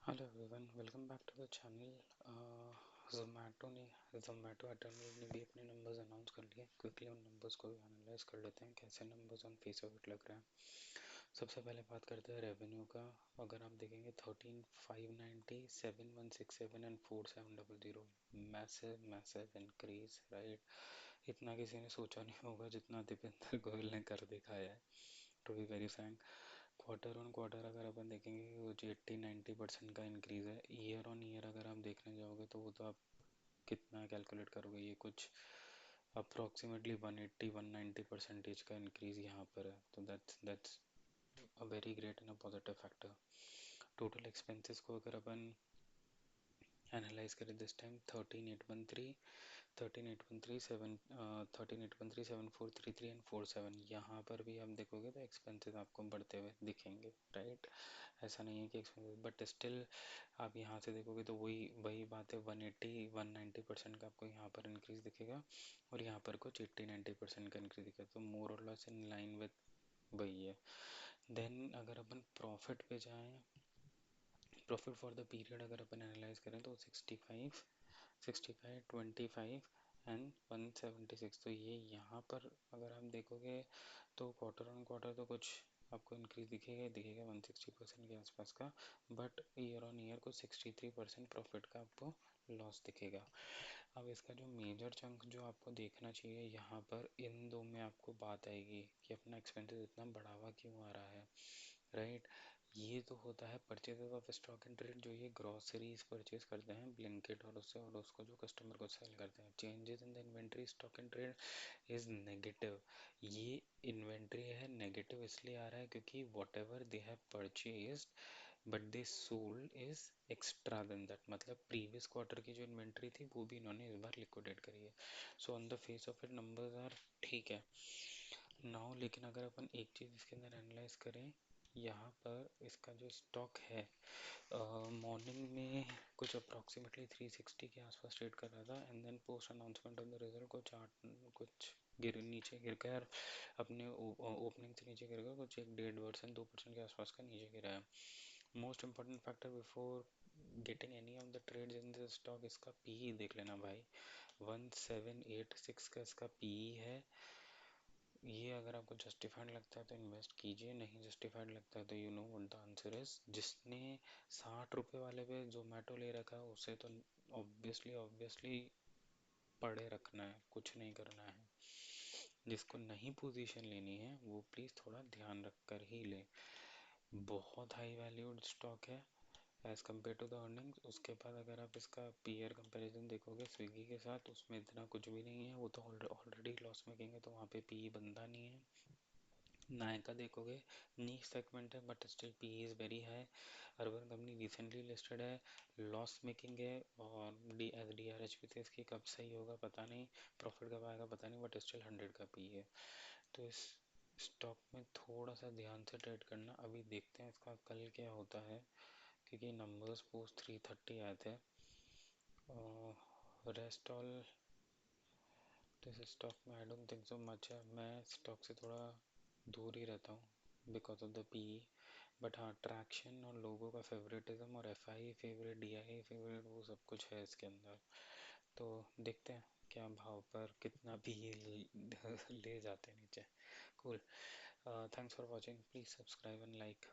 Hello everyone, welcome back to the channel. Zomato ने Zomato eternal ने भी अपने नंबर्स अनाउंस कर लिए। क्विकली उन नंबर्स को भी एनालाइज कर लेते हैं कैसे numbers on face of it लग रहे हैं। सबसे पहले बात करते हैं रेवेन्यू का। अगर आप देखेंगे 13,590, 7,167 and 4,700, massive massive increase, right. इतना किसी ने सोचा नहीं होगा जितना दीपेंद्र गोयल ने कर दिखाया है, to be very frank. Quarter on quarter अगर अपन देखेंगे कुछ 80-90% का इंक्रीज़ है। ईयर ऑन ईयर अगर आप देखने जाओगे तो वो तो आप कितना कैलकुलेट करोगे, ये कुछ अप्रॉक्सीमेटली 180-190% का इंक्रीज़ यहाँ पर है। तो that's a very great and a positive factor. Total expenses को अगर अपन एनालाइज करें दिस टाइम 13,813, 7433 एंड 47, यहाँ पर भी आप देखोगे तो एक्सपेंसेस आपको बढ़ते हुए दिखेंगे, राइट। ऐसा नहीं है कि एक्सपेंसेस, बट स्टिल आप यहाँ से देखोगे तो वही वही बात है, 180-190% का आपको यहाँ पर इंक्रीज दिखेगा और यहाँ पर कुछ 80-90% का इंक्रीज दिखेगा। तो मोर और लेस इन लाइन विद वही है। देन अगर अपन प्रॉफिट पे जाएँ, प्रॉफिट फॉर द पीरियड अगर अपन एनालाइज करें तो 65, 25 एंड 176। तो ये यहाँ पर अगर आप देखोगे तो क्वार्टर ऑन क्वार्टर तो कुछ आपको इंक्रीज दिखेगा दिखेगा 160% के आसपास का, बट ईयर ऑन ईयर को 63% प्रॉफिट का आपको लॉस दिखेगा। अब इसका जो मेजर चंक जो आपको देखना चाहिए यहाँ पर, इन दो में आपको बात आएगी कि अपना एक्सपेंसेस इतना बढ़ावा क्यों आ रहा है, राइट। ये तो होता है purchases of stock and trade, जो ये ग्रॉसरीज परचेज करते हैं ब्लिंकिट और उससे, और उसको जो कस्टमर को सेल करते हैं। Changes in the inventory stock and trade is negative. ये इन्वेंट्री है नेगेटिव इसलिए आ रहा है क्योंकि whatever they have purchased but they sold is extra than that, मतलब प्रीवियस क्वार्टर की जो इन्वेंट्री थी वो भी इन्होंने इस बार लिक्विडेट करी है। So on the face of it numbers are ठीक है नाउ, लेकिन अगर अपन एक चीज़ इसके अंदर एनालाइज करें, यहाँ पर इसका जो स्टॉक है मॉर्निंग में कुछ अप्रॉक्सीमेटली 360 के आसपास ट्रेड कर रहा था, and then post announcement of the result कुछ नीचे गिर कर अपने ओपनिंग से नीचे गिर कर कुछ 1.5%, 2% के आसपास का नीचे गिरा है। Most important factor before getting any of the trades in this stock, इसका पीई देख लेना भाई। 1786 का इसका पीई है। ये अगर आपको जस्टिफाइड लगता है तो इन्वेस्ट कीजिए, नहीं जस्टिफाइड लगता है तो you know what the answer is. जिसने 60 रुपये वाले पे जोमेटो ले रखा है उसे तो ऑब्वियसली ऑब्वियसली पड़े रखना है, कुछ नहीं करना है। जिसको नहीं पोजीशन लेनी है वो प्लीज़ थोड़ा ध्यान रख कर ही ले। बहुत हाई वैल्यूड स्टॉक है as compared to the earnings. उसके बाद अगर आप इसका पीयर कंपैरिजन देखोगे स्विगी के साथ, उसमें इतना कुछ भी नहीं है, वो तो ऑलरेडी लॉस मेकिंग है तो वहाँ पे पी बनता नहीं है। नायका देखोगे नीश सेगमेंट है but still P is very high. Urban company recently listed है, लॉस मेकिंग है, और डी आर एच पी थे इसकी, कब सही होगा पता नहीं, प्रॉफिट कब आएगा पता नहीं, बट स्टिल 100 का पी है। तो इस स्टॉक में थोड़ा सा ध्यान से ट्रेड करना। अभी देखते हैं इसका कल क्या होता है, क्योंकि नंबर्स पोस्ट 330 आए थे। रेस्ट ऑल दिस स्टॉक में I don't think so much है। मैं स्टॉक से थोड़ा दूर ही रहता हूँ because of the PE, but हाँ ट्रैक्शन और लोगों का फेवरेटिज्म और F I favourite, D I favourite, वो सब कुछ है इसके अंदर। तो देखते हैं क्या भाव पर कितना पीई ले जाते हैं नीचे। Cool, thanks for watching, please subscribe and like.